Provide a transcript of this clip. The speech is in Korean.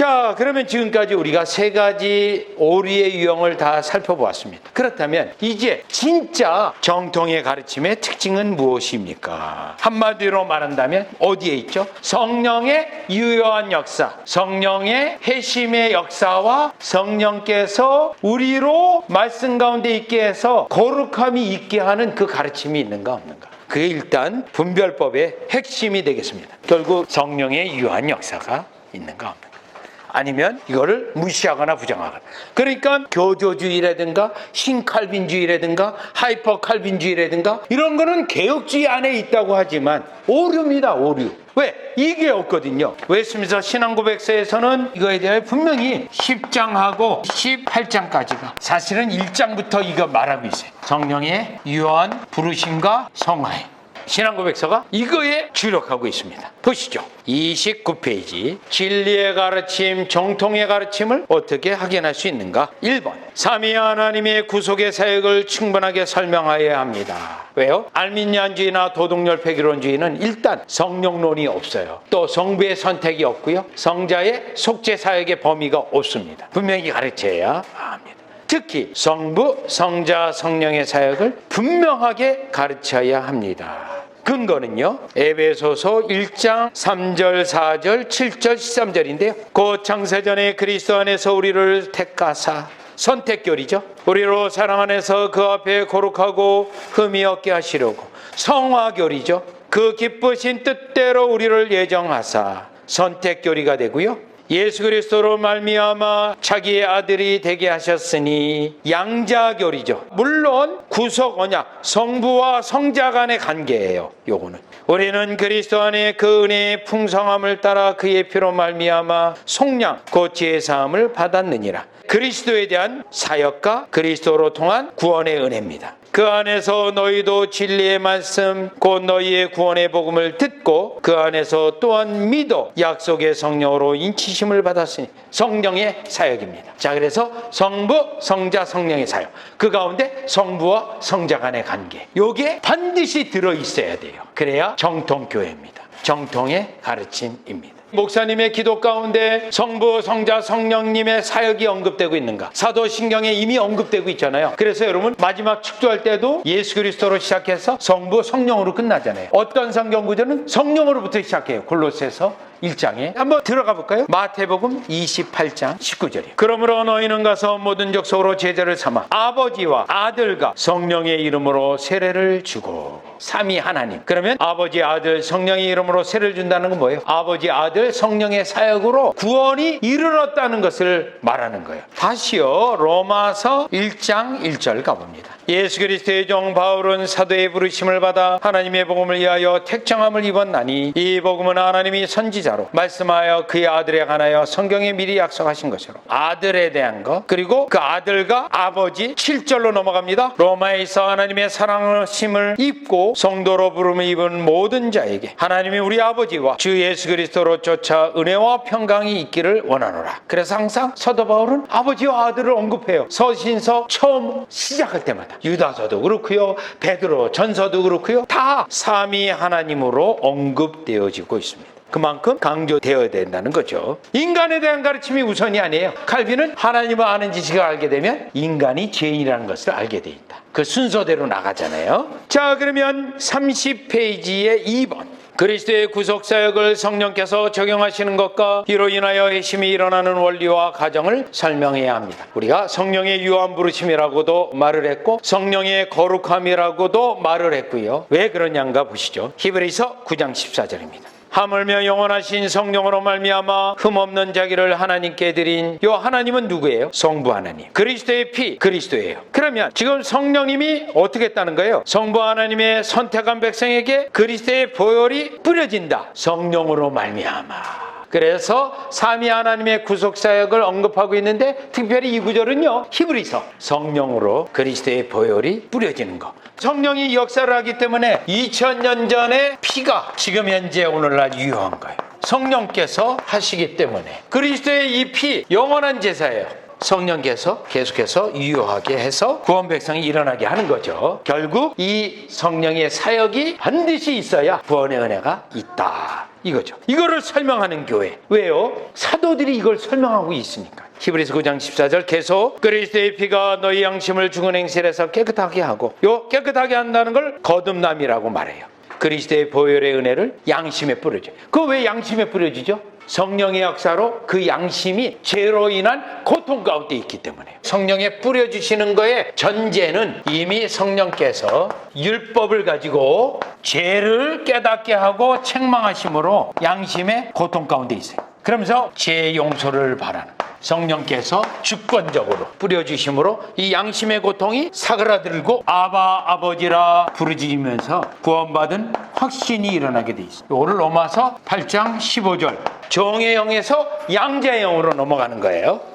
자, 그러면 지금까지 우리가 세 가지 오류의 유형을 다 살펴보았습니다. 그렇다면 이제 진짜 정통의 가르침의 특징은 무엇입니까? 한마디로 말한다면 어디에 있죠? 성령의 유효한 역사, 성령의 회심의 역사와 성령께서 우리로 말씀 가운데 있게 해서 거룩함이 있게 하는 그 가르침이 있는가 없는가. 그게 일단 분별법의 핵심이 되겠습니다. 결국 성령의 유효한 역사가 있는가 없는가. 아니면 이거를 무시하거나 부정하거나. 그러니까 교조주의라든가 신칼빈주의라든가 하이퍼칼빈주의라든가 이런 거는 개혁주의 안에 있다고 하지만 오류입니다. 오류. 왜? 이게 없거든요. 웨스민스터 신앙고백서에서는 이거에 대해 분명히 10장하고 18장까지가 사실은 1장부터 이거 말하고 있어요. 성령의 유효한 부르심과 성화에. 신앙고백서가 이거에 주력하고 있습니다. 보시죠. 29페이지. 진리의 가르침, 정통의 가르침을 어떻게 확인할 수 있는가? 1번. 삼위 하나님의 구속의 사역을 충분하게 설명하여야 합니다. 왜요? 알미니안주의나 도덕열패기론주의는 일단 성령론이 없어요. 또 성부의 선택이 없고요. 성자의 속죄 사역의 범위가 없습니다. 분명히 가르쳐야 합니다. 특히 성부, 성자, 성령의 사역을 분명하게 가르쳐야 합니다. 근거는요, 에베소서 1장 3절, 4절, 7절, 13절인데요. 곧 창세전에 그리스도 안에서 우리를 택하사, 선택결이죠. 우리로 사랑 안에서 그 앞에 거룩하고 흠이 없게 하시려고. 성화결이죠. 그 기쁘신 뜻대로 우리를 예정하사, 선택결이가 되고요. 예수 그리스도로 말미암아 자기의 아들이 되게 하셨으니 양자결이죠. 물론 구속 언약, 성부와 성자 간의 관계예요. 요거는 우리는 그리스도 안에 그 은혜의 풍성함을 따라 그의 피로 말미암아 속량 곧 제사함을 받았느니라. 그리스도에 대한 사역과 그리스도로 통한 구원의 은혜입니다. 그 안에서 너희도 진리의 말씀 곧 너희의 구원의 복음을 듣고 그 안에서 또한 믿어 약속의 성령으로 인치심을 받았으니 성령의 사역입니다. 자, 그래서 성부, 성자, 성령의 사역, 그 가운데 성부와 성자 간의 관계, 요게 반드시 들어있어야 돼요. 그래야 정통교회입니다. 정통의 가르침입니다. 목사님의 기도 가운데 성부, 성자, 성령님의 사역이 언급되고 있는가? 사도신경에 이미 언급되고 있잖아요. 그래서 여러분 마지막 축도할 때도 예수 그리스도로 시작해서 성부, 성령으로 끝나잖아요. 어떤 성경 구절은 성령으로부터 시작해요. 골로새서 1장에 한번 들어가 볼까요? 마태복음 28장 19절이에요. 그러므로 너희는 가서 모든 족속으로 제자를 삼아 아버지와 아들과 성령의 이름으로 세례를 주고. 삼위 하나님. 그러면 아버지, 아들, 성령의 이름으로 세례를 준다는 건 뭐예요? 아버지, 아들, 성령의 사역으로 구원이 이르렀다는 것을 말하는 거예요. 다시요, 로마서 1장 1절 가봅니다. 예수 그리스도의 종 바울은 사도의 부르심을 받아 하나님의 복음을 위하여 택정함을 입었나니 이 복음은 하나님이 선지자로 말씀하여 그의 아들에 관하여 성경에 미리 약속하신 것으로. 아들에 대한 것, 그리고 그 아들과 아버지. 7절로 넘어갑니다. 로마에서 하나님의 사랑하심을 입고 성도로 부름을 입은 모든 자에게 하나님이 우리 아버지와 주 예수 그리스도로 쫓아 은혜와 평강이 있기를 원하노라. 그래서 항상 사도 바울은 아버지와 아들을 언급해요. 서신서 처음 시작할 때마다. 유다서도 그렇고요, 베드로 전서도 그렇고요, 다 삼위 하나님으로 언급되어지고 있습니다. 그만큼 강조되어야 된다는 거죠. 인간에 대한 가르침이 우선이 아니에요. 칼빈은 하나님을 아는 지식을 알게 되면 인간이 죄인이라는 것을 알게 돼 있다. 그 순서대로 나가잖아요. 자, 그러면 30페이지에 2번. 그리스도의 구속사역을 성령께서 적용하시는 것과 이로 인하여 회심이 일어나는 원리와 과정을 설명해야 합니다. 우리가 성령의 유한 부르심이라고도 말을 했고 성령의 거룩함이라고도 말을 했고요. 왜 그러냐가 보시죠. 히브리서 9장 14절입니다. 하물며 영원하신 성령으로 말미암아 흠없는 자기를 하나님께 드린 요 하나님은 누구예요? 성부 하나님. 그리스도의 피, 그리스도예요. 그러면 지금 성령님이 어떻게 했다는 거예요? 성부 하나님의 선택한 백성에게 그리스도의 보혈이 뿌려진다. 성령으로 말미암아. 그래서 삼위 하나님의 구속사역을 언급하고 있는데 특별히 이 구절은요, 히브리서 성령으로 그리스도의 보혈이 뿌려지는 것. 성령이 역사를 하기 때문에 2000년 전의 피가 지금 현재 오늘날 유효한 거예요. 성령께서 하시기 때문에. 그리스도의 이 피 영원한 제사예요. 성령께서 계속해서 유효하게 해서 구원 백성이 일어나게 하는 거죠. 결국 이 성령의 사역이 반드시 있어야 구원의 은혜가 있다. 이거죠. 이거를 설명하는 교회. 왜요? 사도들이 이걸 설명하고 있으니까. 히브리서 9장 14절 계속 그리스도의 피가 너희 양심을 죽은 행실에서 깨끗하게 하고, 요 깨끗하게 한다는 걸 거듭남이라고 말해요. 그리스도의 보혈의 은혜를 양심에 뿌려줘요. 그거 왜 양심에 뿌려지죠? 성령의 역사로 그 양심이 죄로 인한 고통 가운데 있기 때문에. 성령에 뿌려주시는 거의 전제는 이미 성령께서 율법을 가지고 죄를 깨닫게 하고 책망하심으로 양심의 고통 가운데 있어요. 그러면서 죄 용서를 바라는 거예요. 성령께서 주권적으로 뿌려주심으로 이 양심의 고통이 사그라들고 아바 아버지라 부르짖으면서 구원받은 확신이 일어나게 돼 있어요. 오늘 로마서 8장 15절 종의 영에서 양자의 영으로 넘어가는 거예요.